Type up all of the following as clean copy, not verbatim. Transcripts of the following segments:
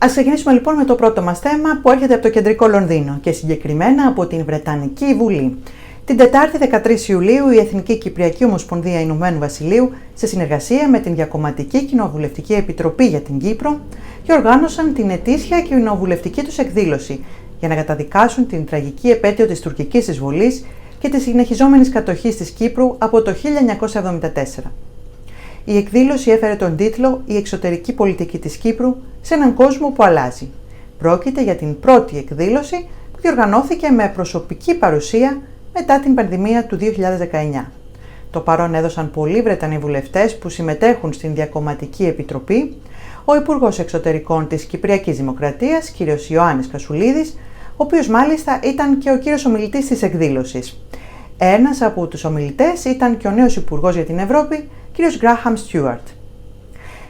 Ας ξεκινήσουμε λοιπόν με το πρώτο μας θέμα που έρχεται από το κεντρικό Λονδίνο και συγκεκριμένα από την Βρετανική Βουλή. Την Τετάρτη 13 Ιουλίου η Εθνική Κυπριακή Ομοσπονδία Ηνωμένου Βασιλείου, σε συνεργασία με την διακομματική κοινοβουλευτική επιτροπή για την Κύπρο, και οργάνωσαν την ετήσια κοινοβουλευτική τους εκδήλωση για να καταδικάσουν την τραγική επέτειο της τουρκικής εισβολής και της συνεχιζόμενης κατοχής της Κύπρου από το 1974. Η εκδήλωση έφερε τον τίτλο «Η εξωτερική πολιτική της Κύπρου σε έναν κόσμο που αλλάζει». Πρόκειται για την πρώτη εκδήλωση που διοργανώθηκε με προσωπική παρουσία μετά την πανδημία του 2019. Το παρόν έδωσαν πολλοί Βρετανοί βουλευτές που συμμετέχουν στην διακομματική επιτροπή, ο υπουργός εξωτερικών της Κυπριακής Δημοκρατίας, κ. Ιωάννης Κασουλίδης, ο οποίος μάλιστα ήταν και ο κύριος ομιλητής της εκδήλωσης. Ένας από τους ομιλητές ήταν και ο νέος υπουργός για την Ευρώπη, κ. Stuart.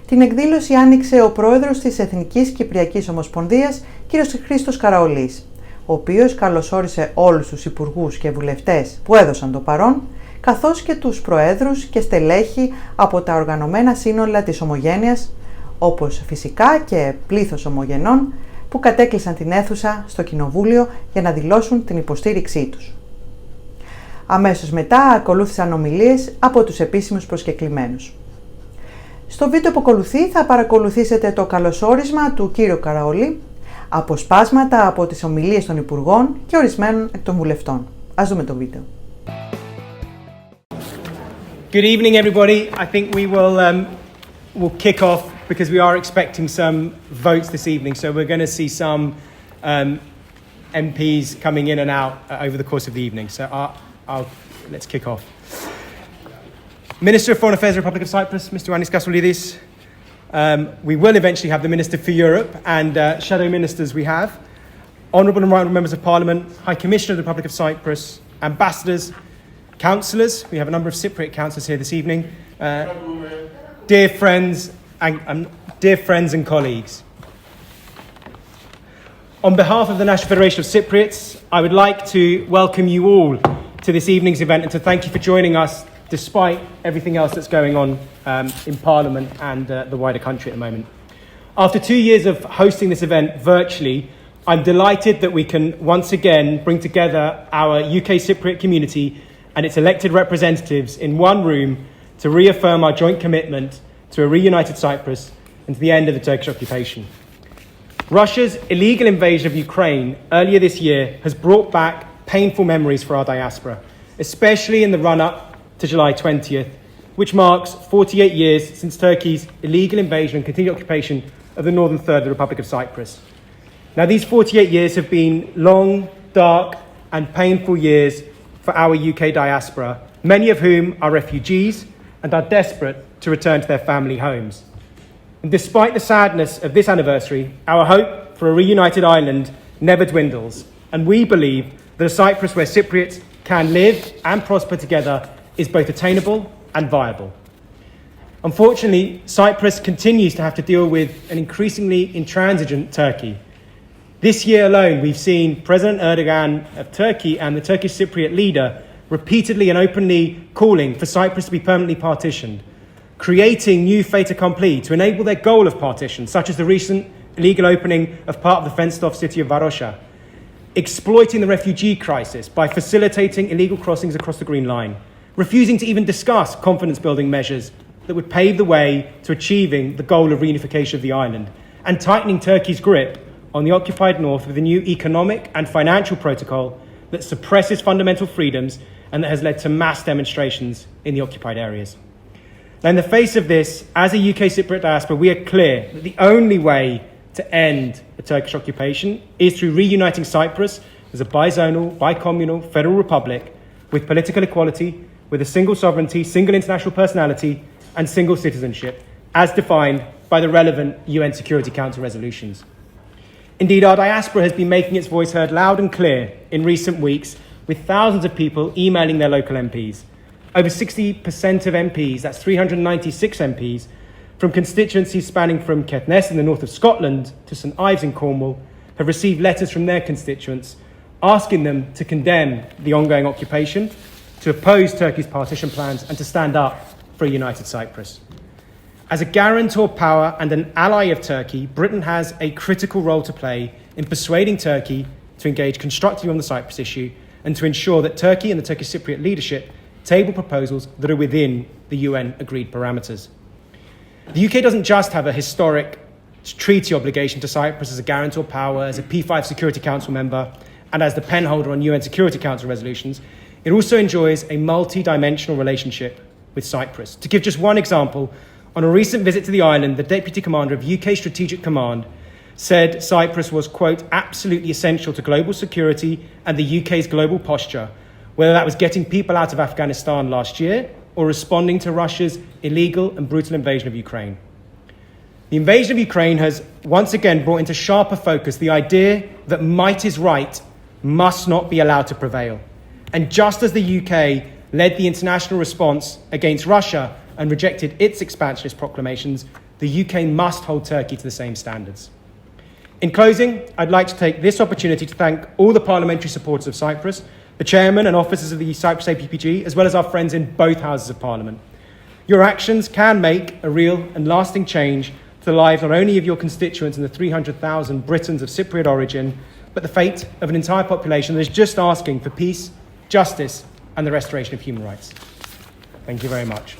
Την εκδήλωση άνοιξε ο πρόεδρος της Εθνικής Κυπριακής Ομοσπονδίας, κ. Χρήστος Καραολής, ο οποίος καλωσόρισε όλους τους υπουργούς και βουλευτές που έδωσαν το παρόν, καθώς και τους προέδρους και στελέχη από τα οργανωμένα σύνολα της Ομογένειας, όπως φυσικά και πλήθος ομογενών που κατέκλυσαν την αίθουσα στο Κοινοβούλιο για να δηλώσουν την υποστήριξή τους. Αμέσως μετά ακολούθησαν ομιλίες από τους επίσημους προσκεκλημένους. Στο βίντεο που ακολουθεί θα παρακολουθήσετε το καλωσόρισμα του κύριου Καραολή, αποσπάσματα από τις ομιλίες των υπουργών και ορισμένων εκ των βουλευτών. Ας δούμε το βίντεο. Good evening, everybody. I think we will kick off because we are expecting some votes this evening. So we're going to see some MPs coming in and out over the course of the evening. So let's kick off. Minister of Foreign Affairs, Republic of Cyprus, Mr. Iωάννης Κασουλίδης. We will eventually have the Minister for Europe and shadow ministers we have. Honourable and right members of Parliament, High Commissioner of the Republic of Cyprus, ambassadors, councillors. We have a number of Cypriot councillors here this evening. Dear friends and colleagues. On behalf of the National Federation of Cypriots, I would like to welcome you all to this evening's event and to thank you for joining us despite everything else that's going on in Parliament and the wider country at the moment. After 2 years of hosting this event virtually, I'm delighted that we can once again bring together our UK Cypriot community and its elected representatives in one room to reaffirm our joint commitment to a reunited Cyprus and to the end of the Turkish occupation. Russia's illegal invasion of Ukraine earlier this year has brought back painful memories for our diaspora, especially in the run-up to July 20th, which marks 48 years since Turkey's illegal invasion and continued occupation of the northern third of the Republic of Cyprus. Now, these 48 years have been long, dark, and painful years for our UK diaspora, many of whom are refugees and are desperate to return to their family homes. And despite the sadness of this anniversary, our hope for a reunited Ireland never dwindles, and we believe that a Cyprus where Cypriots can live and prosper together is both attainable and viable. Unfortunately, Cyprus continues to have to deal with an increasingly intransigent Turkey. This year alone, we've seen President Erdogan of Turkey and the Turkish Cypriot leader repeatedly and openly calling for Cyprus to be permanently partitioned, creating new fait accompli to enable their goal of partition, such as the recent illegal opening of part of the fenced-off city of Varosha, exploiting the refugee crisis by facilitating illegal crossings across the Green Line, refusing to even discuss confidence-building measures that would pave the way to achieving the goal of reunification of the island, and tightening Turkey's grip on the occupied north with a new economic and financial protocol that suppresses fundamental freedoms and that has led to mass demonstrations in the occupied areas. Now, in the face of this, as a UK Cypriot diaspora, we are clear that the only way to end the Turkish occupation is through reuniting Cyprus as a bizonal, bicommunal federal republic with political equality, with a single sovereignty, single international personality, and single citizenship, as defined by the relevant UN Security Council resolutions. Indeed, our diaspora has been making its voice heard loud and clear in recent weeks, with thousands of people emailing their local MPs. Over 60% of MPs, that's 396 MPs, from constituencies spanning from Caithness in the north of Scotland to St Ives in Cornwall, have received letters from their constituents asking them to condemn the ongoing occupation, to oppose Turkey's partition plans, and to stand up for a united Cyprus. As a guarantor power and an ally of Turkey, Britain has a critical role to play in persuading Turkey to engage constructively on the Cyprus issue and to ensure that Turkey and the Turkish Cypriot leadership table proposals that are within the UN agreed parameters. The UK doesn't just have a historic treaty obligation to Cyprus as a guarantor power, as a P5 Security Council member, and as the penholder on UN Security Council resolutions. It also enjoys a multi-dimensional relationship with Cyprus. To give just one example, on a recent visit to the island, the Deputy Commander of UK Strategic Command said Cyprus was, quote, absolutely essential to global security and the UK's global posture, whether that was getting people out of Afghanistan last year or responding to Russia's illegal and brutal invasion of Ukraine. The invasion of Ukraine has once again brought into sharper focus the idea that might is right must not be allowed to prevail. And just as the UK led the international response against Russia and rejected its expansionist proclamations, the UK must hold Turkey to the same standards. In closing, I'd like to take this opportunity to thank all the parliamentary supporters of Cyprus, the chairman and officers of the Cyprus APPG, as well as our friends in both houses of parliament. Your actions can make a real and lasting change to the lives not only of your constituents and the 300,000 Britons of Cypriot origin, but the fate of an entire population that is just asking for peace, justice, and the restoration of human rights. Thank you very much.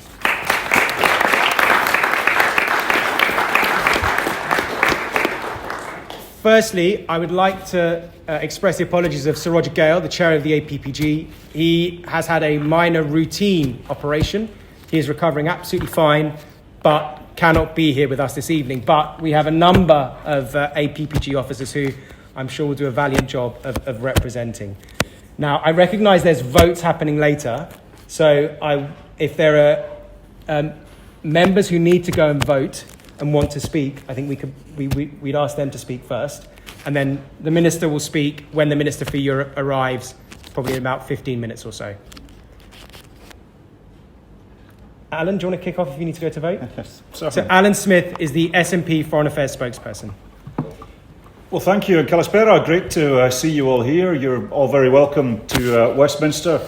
Firstly, I would like to express the apologies of Sir Roger Gale, the chair of the APPG. He has had a minor routine operation. He is recovering absolutely fine, but cannot be here with us this evening. But we have a number of APPG officers who I'm sure will do a valiant job of representing. Now, I recognise there's votes happening later, so if there are members who need to go and vote and want to speak, I think we'd ask them to speak first, and then the Minister will speak when the Minister for Europe arrives, probably in about 15 minutes or so. Alan, do you want to kick off if you need to go to vote? Yes, so Alan Smith is the SNP Foreign Affairs spokesperson. Well, thank you, and Kalispera. Great to see you all here. You're all very welcome to Westminster.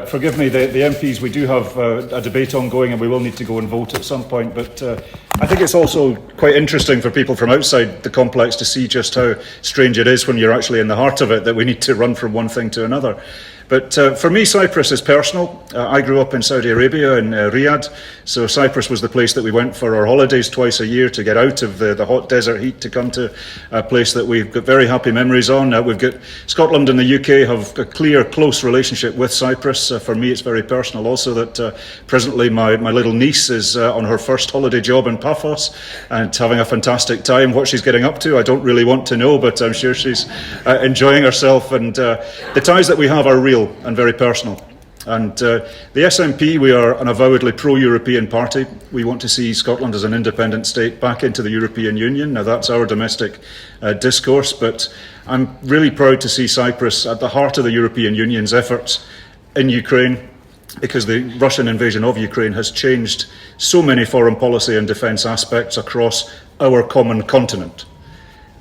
Forgive me, the MPs, we do have a debate ongoing and we will need to go and vote at some point, but I think it's also quite interesting for people from outside the complex to see just how strange it is when you're actually in the heart of it, that we need to run from one thing to another. But for me, Cyprus is personal. I grew up in Saudi Arabia, in Riyadh, so Cyprus was the place that we went for our holidays twice a year to get out of the hot desert heat to come to a place that we've got very happy memories on. We've got Scotland and the UK have a clear, close relationship with Cyprus. For me, it's very personal also that presently my little niece is on her first holiday job in Paphos and having a fantastic time. What she's getting up to, I don't really want to know, but I'm sure she's enjoying herself. And the ties that we have are real and very personal. And the SNP, we are an avowedly pro-European party. We want to see Scotland as an independent state back into the European Union. Now that's our domestic discourse, but I'm really proud to see Cyprus at the heart of the European Union's efforts in Ukraine, because the Russian invasion of Ukraine has changed so many foreign policy and defence aspects across our common continent.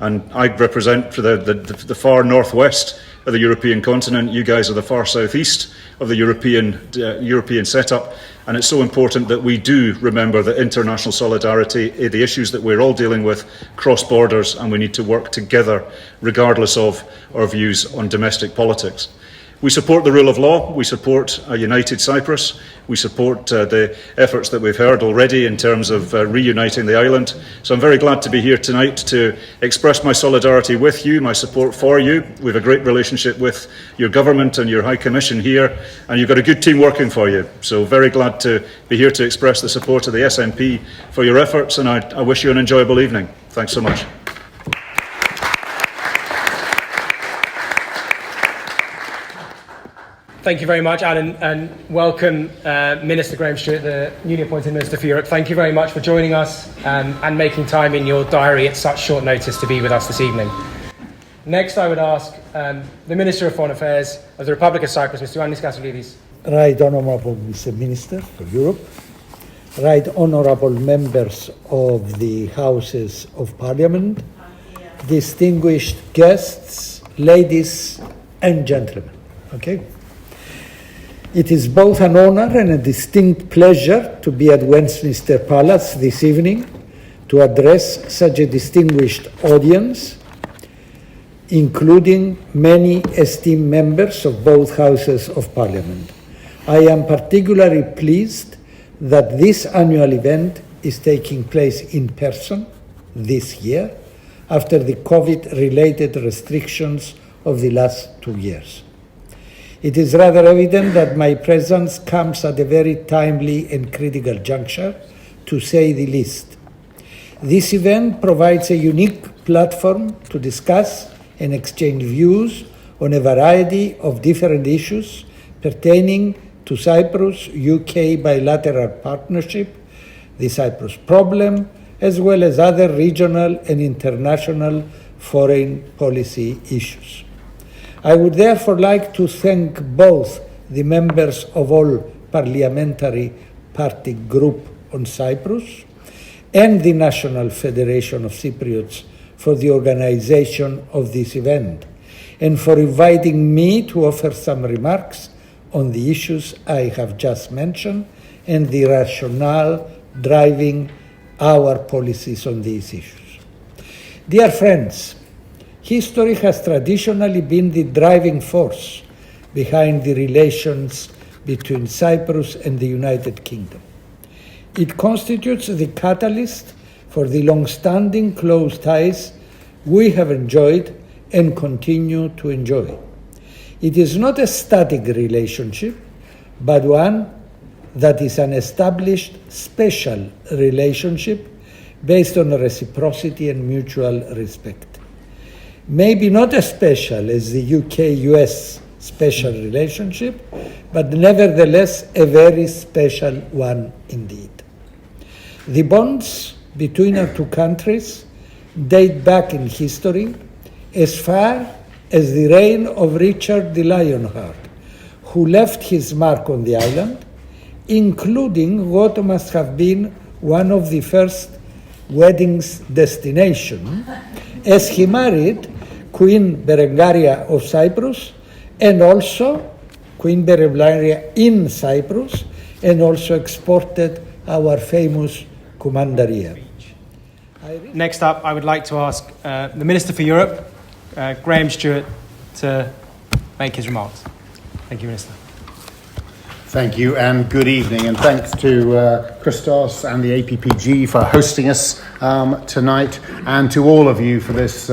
And I represent for the far northwest of the European continent. You guys are the far southeast of the European setup, and it's so important that we do remember that international solidarity, the issues that we're all dealing with cross borders, and we need to work together regardless of our views on domestic politics. We support the rule of law, we support a united Cyprus, we support the efforts that we've heard already in terms of reuniting the island. So I'm very glad to be here tonight to express my solidarity with you, my support for you. We have a great relationship with your government and your High Commission here, and you've got a good team working for you. So very glad to be here to express the support of the SNP for your efforts, and I wish you an enjoyable evening. Thanks so much. Thank you very much, Alan, and welcome Minister Graham Stuart, the newly appointed Minister for Europe. Thank you very much for joining us and making time in your diary at such short notice to be with us this evening. Next, I would ask the Minister of Foreign Affairs of the Republic of Cyprus, Mr. Iωάννης Κασουλίδης. Right Honourable Mr. Minister for Europe, right Honourable members of the Houses of Parliament, distinguished guests, ladies and gentlemen. Okay. It is both an honor and a distinct pleasure to be at Westminster Palace this evening to address such a distinguished audience, including many esteemed members of both houses of Parliament. I am particularly pleased that this annual event is taking place in person this year after the COVID-related restrictions of the last 2 years. It is rather evident that my presence comes at a very timely and critical juncture, to say the least. This event provides a unique platform to discuss and exchange views on a variety of different issues pertaining to Cyprus-UK bilateral partnership, the Cyprus problem, as well as other regional and international foreign policy issues. I would therefore like to thank both the members of all parliamentary party group on Cyprus and the National Federation of Cypriots for the organization of this event and for inviting me to offer some remarks on the issues I have just mentioned and the rationale driving our policies on these issues. Dear friends, history has traditionally been the driving force behind the relations between Cyprus and the United Kingdom. It constitutes the catalyst for the long-standing close ties we have enjoyed and continue to enjoy. It is not a static relationship, but one that is an established special relationship based on reciprocity and mutual respect. Maybe not as special as the UK-US special relationship, but nevertheless a very special one indeed. The bonds between our two countries date back in history as far as the reign of Richard the Lionheart, who left his mark on the island, including what must have been one of the first weddings destination, as he married Queen Berengaria of Cyprus and also Queen Berengaria in Cyprus, and also exported our famous Kumandaria. Next up, I would like to ask the Minister for Europe, Graham Stuart, to make his remarks. Thank you, Minister. Thank you and good evening, and thanks to Christos and the APPG for hosting us tonight, and to all of you for this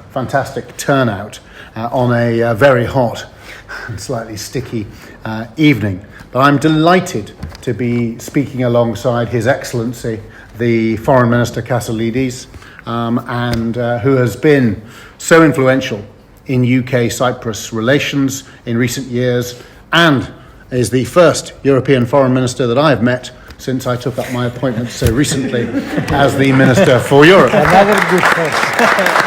fantastic turnout on a very hot and slightly sticky evening. But I'm delighted to be speaking alongside His Excellency, the Foreign Minister Kasulides, and who has been so influential in UK-Cyprus relations in recent years, and is the first European Foreign Minister that I have met since I took up my appointment so recently as the Minister for Europe. Another good person.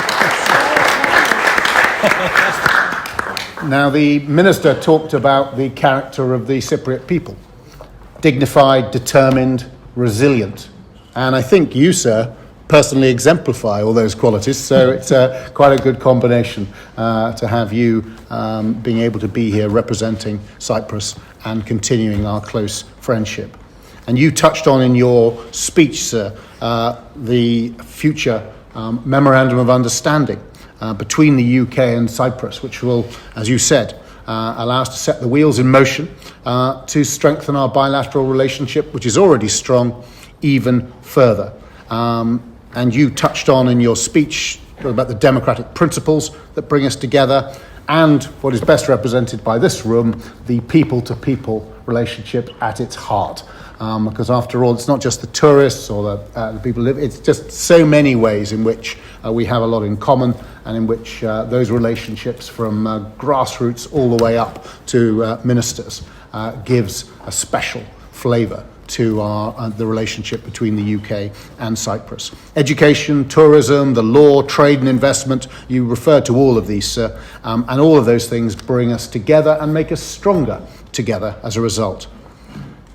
Now, the Minister talked about the character of the Cypriot people. Dignified, determined, resilient. And I think you, sir, personally exemplify all those qualities, so it's quite a good combination to have you being able to be here representing Cyprus and continuing our close friendship. And you touched on in your speech, sir, the future memorandum of understanding between the UK and Cyprus, which will, as you said, allow us to set the wheels in motion to strengthen our bilateral relationship, which is already strong, even further. And you touched on in your speech about the democratic principles that bring us together, and what is best represented by this room, the people-to-people relationship at its heart. Because after all, it's not just the tourists or the people who live, it's just so many ways in which we have a lot in common, and in which those relationships from grassroots all the way up to ministers gives a special flavour to the relationship between the UK and Cyprus. Education, tourism, the law, trade and investment, you referred to all of these, sir, and all of those things bring us together and make us stronger together as a result.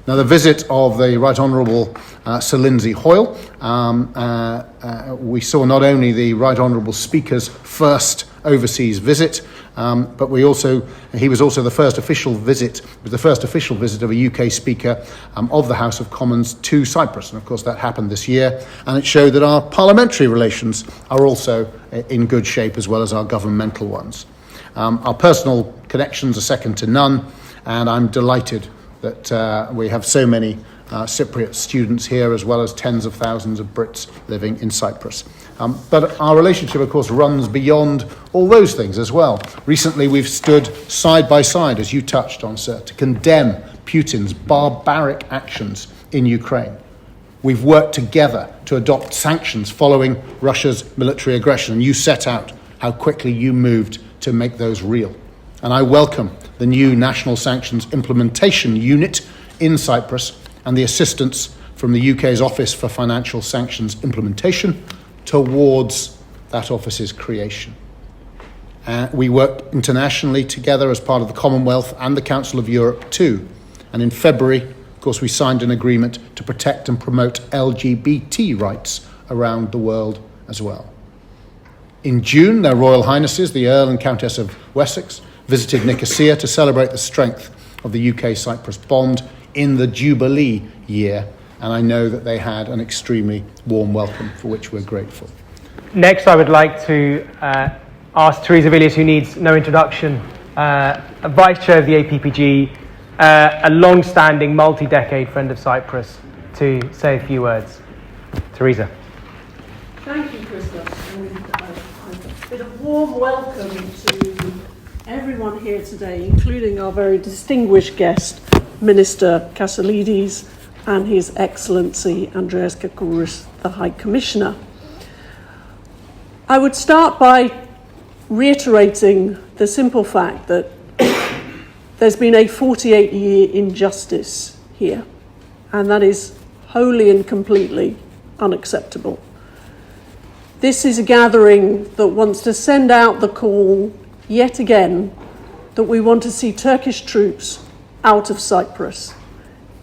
Now, the visit of the Right Honourable Sir Lindsay Hoyle, we saw not only the Right Honourable Speaker's first overseas visit, but he was also the first official visit of a UK Speaker of the House of Commons to Cyprus. And of course that happened this year, and it showed that our parliamentary relations are also in good shape as well as our governmental ones. Our personal connections are second to none, and I'm delighted that we have so many Cypriot students here, as well as tens of thousands of Brits living in Cyprus. But our relationship, of course, runs beyond all those things as well. Recently, we've stood side by side, as you touched on, sir, to condemn Putin's barbaric actions in Ukraine. We've worked together to adopt sanctions following Russia's military aggression, and you set out how quickly you moved to make those real. And I welcome the new National Sanctions Implementation Unit in Cyprus and the assistance from the UK's Office for Financial Sanctions Implementation towards that office's creation. We worked internationally together as part of the Commonwealth and the Council of Europe too. And in February, of course, we signed an agreement to protect and promote LGBT rights around the world as well. In June, their Royal Highnesses, the Earl and Countess of Wessex, visited Nicosia to celebrate the strength of the UK-Cyprus bond in the Jubilee year, and I know that they had an extremely warm welcome, for which we're grateful. Next, I would like to ask Theresa Villiers, who needs no introduction, a Vice Chair of the APPG, a long-standing, multi-decade friend of Cyprus, to say a few words. Theresa. Thank you, Christoph, and a bit of warm welcome to everyone here today, including our very distinguished guest, Minister Kasulides, and His Excellency Andreas Kakouris, the High Commissioner. I would start by reiterating the simple fact that there's been a 48-year injustice here, and that is wholly and completely unacceptable. This is a gathering that wants to send out the call yet again that we want to see Turkish troops out of Cyprus.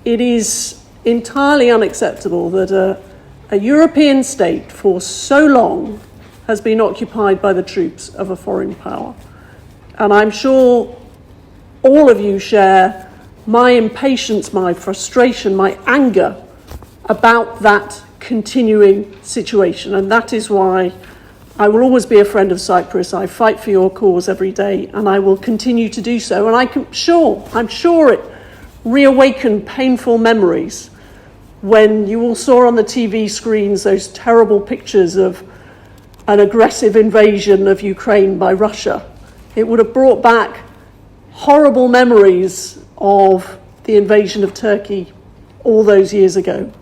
It is entirely unacceptable that a European state for so long has been occupied by the troops of a foreign power. And I'm sure all of you share my impatience, my frustration, my anger about that continuing situation. And that is why I will always be a friend of Cyprus. I fight for your cause every day, and I will continue to do so. And I'm sure it reawakened painful memories when you all saw on the TV screens those terrible pictures of an aggressive invasion of Ukraine by Russia. It would have brought back horrible memories of the invasion of Turkey all those years ago.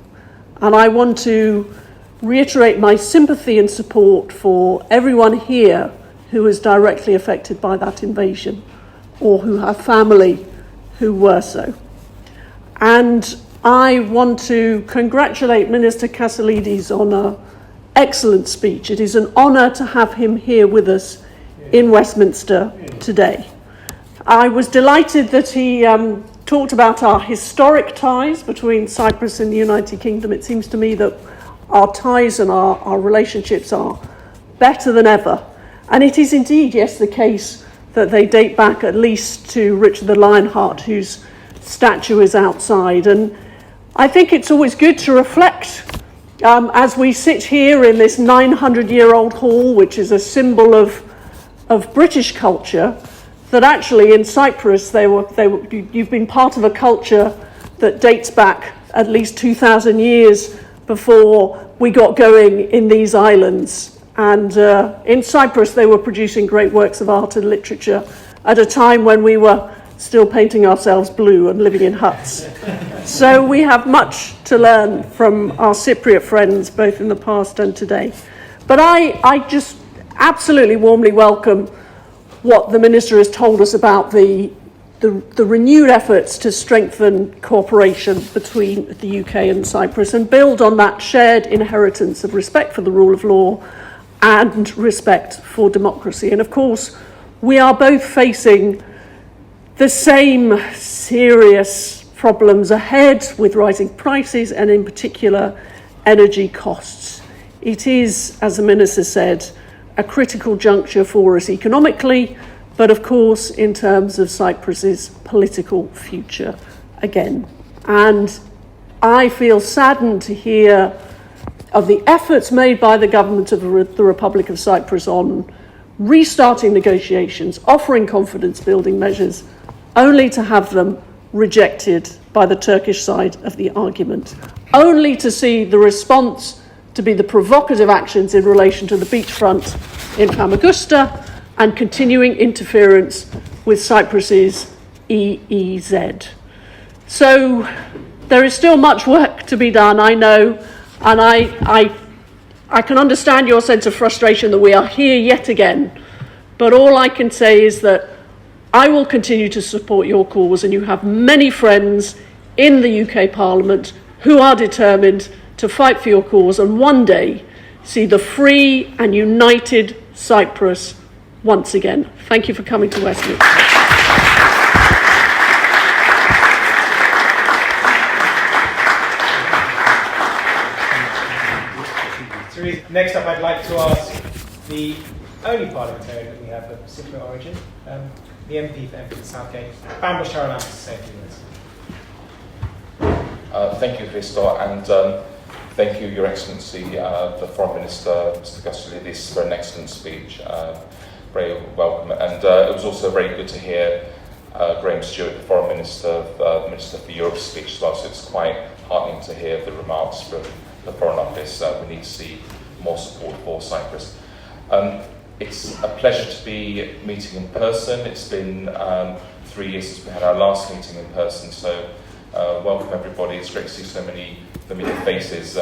And I want to reiterate my sympathy and support for everyone here who was directly affected by that invasion or who have family who were so. And I want to congratulate Minister Kasulides on an excellent speech. It is an honour to have him here with us in Westminster today. I was delighted that he talked about our historic ties between Cyprus and the United Kingdom. It seems to me that our ties and our relationships are better than ever. And it is indeed, yes, the case that they date back at least to Richard the Lionheart, whose statue is outside. And I think it's always good to reflect as we sit here in this 900-year-old hall, which is a symbol of British culture, that actually in Cyprus you've been part of a culture that dates back at least 2,000 years before we got going in these islands. And in Cyprus they were producing great works of art and literature at a time when we were still painting ourselves blue and living in huts. So we have much to learn from our Cypriot friends, both in the past and today. But I just absolutely warmly welcome what the Minister has told us about the renewed efforts to strengthen cooperation between the UK and Cyprus and build on that shared inheritance of respect for the rule of law and respect for democracy. And of course, we are both facing the same serious problems ahead with rising prices and in particular energy costs. It is, as the Minister said, a critical juncture for us economically, but of course in terms of Cyprus's political future again. And I feel saddened to hear of the efforts made by the government of the Republic of Cyprus on restarting negotiations, offering confidence-building measures, only to have them rejected by the Turkish side of the argument, only to see the response to be the provocative actions in relation to the beachfront in Famagusta and continuing interference with Cyprus's EEZ. So there is still much work to be done, I know, and I can understand your sense of frustration that we are here yet again, but all I can say is that I will continue to support your cause, and you have many friends in the UK Parliament who are determined to fight for your cause and one day see the free and united Cyprus once again. Thank you for coming to Westminster. Next up, I'd like to ask the only parliamentarian that we have of Cypriot origin, the MP for Empton Southgate, Bambo Sharalam, to say a few words. Thank you, Christo, and thank you, Your Excellency, the Foreign Minister, Mr. Kasulides, for an excellent speech. Very welcome, and it was also very good to hear Graham Stuart, the Foreign Minister, the Minister for Europe, speech as well. So it's quite heartening to hear the remarks from the Foreign Office. We need to see more support for Cyprus. It's a pleasure to be meeting in person. It's been 3 years since we had our last meeting in person, so welcome everybody. It's great to see so many familiar faces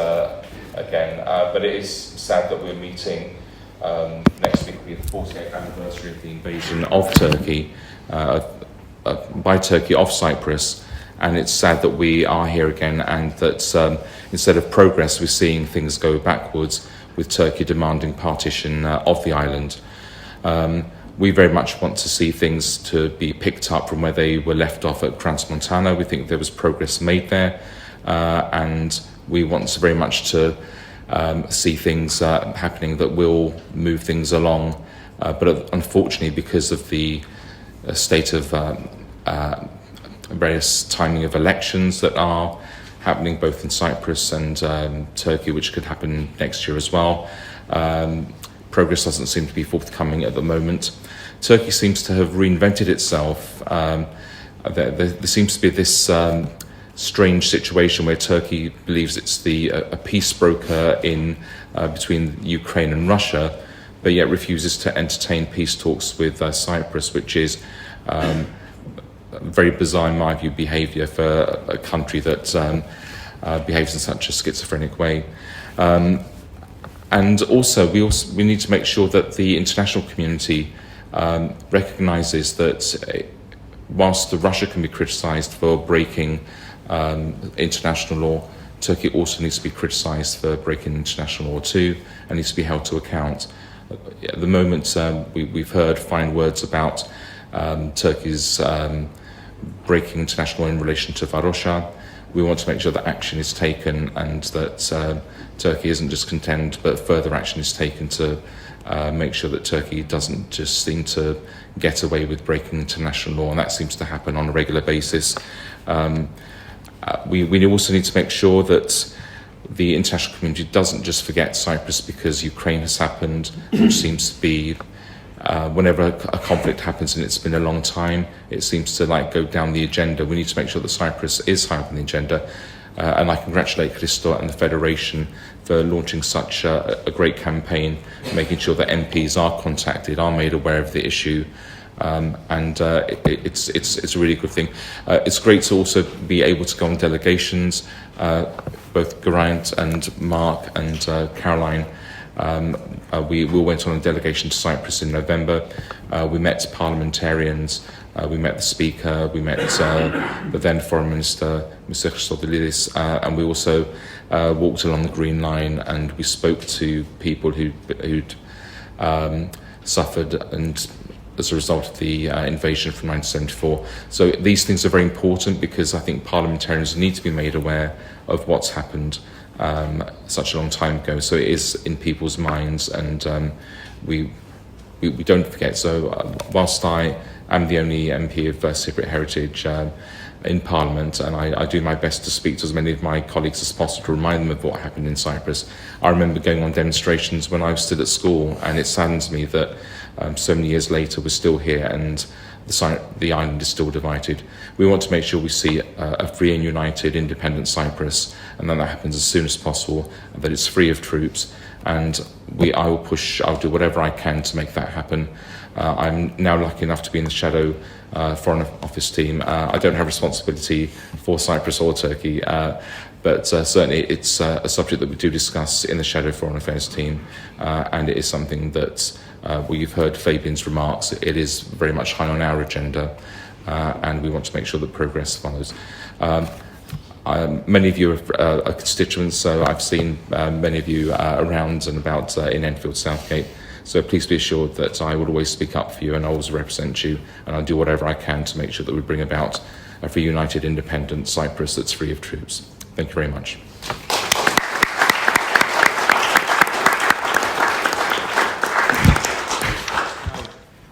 again, but it is sad that we're meeting next week. Will be the 40th anniversary of the invasion of Turkey, by Turkey of Cyprus, and it's sad that we are here again and that instead of progress we're seeing things go backwards, with Turkey demanding partition of the island. We very much want to see things to be picked up from where they were left off at Crans-Montana. We think there was progress made there, and we want very much to see things happening that will move things along. But unfortunately, because of the state of various timing of elections that are happening both in Cyprus and Turkey, which could happen next year as well, progress doesn't seem to be forthcoming at the moment. Turkey seems to have reinvented itself. There seems to be this strange situation where Turkey believes it's a peace broker in between Ukraine and Russia, but yet refuses to entertain peace talks with Cyprus, which is very bizarre, in my view, behaviour for a country that behaves in such a schizophrenic way. And also, we need to make sure that the international community recognises that whilst Russia can be criticised for breaking international law, Turkey also needs to be criticised for breaking international law too, and needs to be held to account. At the moment, we've heard fine words about Turkey's breaking international law in relation to Varosha. We want to make sure that action is taken and that Turkey isn't just content, but further action is taken to make sure that Turkey doesn't just seem to get away with breaking international law, and that seems to happen on a regular basis. We also need to make sure that the international community doesn't just forget Cyprus because Ukraine has happened, which seems to be whenever a conflict happens, and it's been a long time, it seems to go down the agenda. We need to make sure that Cyprus is high on the agenda, and I congratulate Christo and the Federation for launching such a great campaign, making sure that MPs are contacted, are made aware of the issue, and it's a really good thing. It's great to also be able to go on delegations. Both Geraint and Mark and Caroline, we went on a delegation to Cyprus in November. We met parliamentarians, we met the Speaker, we met the then Foreign Minister, Mr. Kasulides, and we also walked along the Green Line and we spoke to people who'd suffered and as a result of the invasion from 1974. So these things are very important because I think parliamentarians need to be made aware of what's happened such a long time ago. So it is in people's minds, and we don't forget. So whilst I am the only MP of Cypriot heritage in Parliament, and I do my best to speak to as many of my colleagues as possible to remind them of what happened in Cyprus. I remember going on demonstrations when I was still at school, and it saddens me that so many years later we're still here and the island is still divided. We want to make sure we see a free and united independent Cyprus, and that happens as soon as possible, that it's free of troops, and I'll do whatever I can to make that happen. I'm now lucky enough to be in the shadow Foreign Office team. I don't have responsibility for Cyprus or Turkey, but certainly it's a subject that we do discuss in the shadow Foreign Affairs team, and it is something that, well, you've heard Fabian's remarks, it is very much high on our agenda, and we want to make sure that progress follows. Many of you are constituents, so I've seen many of you around and about in Enfield Southgate. So please be assured that I will always speak up for you and I always represent you, and I'll do whatever I can to make sure that we bring about a free, united, independent Cyprus that's free of troops. Thank you very much.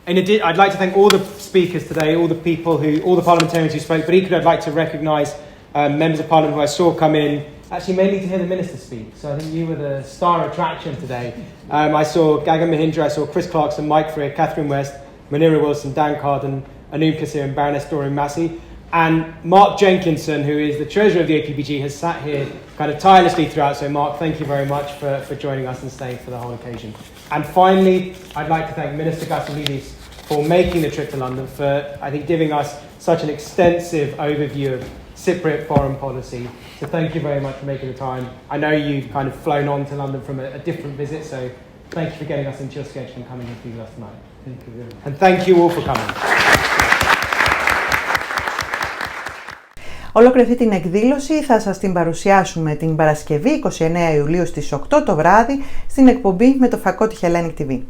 In addition, I'd like to thank all the speakers today, all the parliamentarians who spoke, but equally I'd like to recognise members of Parliament who I saw come in, actually mainly to hear the Minister speak. So I think you were the star attraction today. I saw Gagan Mahindra, I saw Chris Clarkson, Mike Freer, Catherine West, Munira Wilson, Dan Carden, Anoop Kassir and Baroness Doreen Massey. And Mark Jenkinson, who is the Treasurer of the APPG, has sat here kind of tirelessly throughout. So Mark, thank you very much for joining us and staying for the whole occasion. And finally, I'd like to thank Minister Kasiulidis for making the trip to London, for, I think, giving us such an extensive overview of Cypriot foreign policy. So thank you very much for making the time. I know you've kind of flown on to London from a different visit, so thank you for getting us into your schedule and coming and speaking with us tonight. Thank you very much. And thank you all for coming. Ολόκληρη την εκδήλωση θα σας την παρουσιάσουμε την Παρασκευή 29 Ιουλίου στις 8 το βράδυ στην εκπομπή με το φακό του Hellenic TV.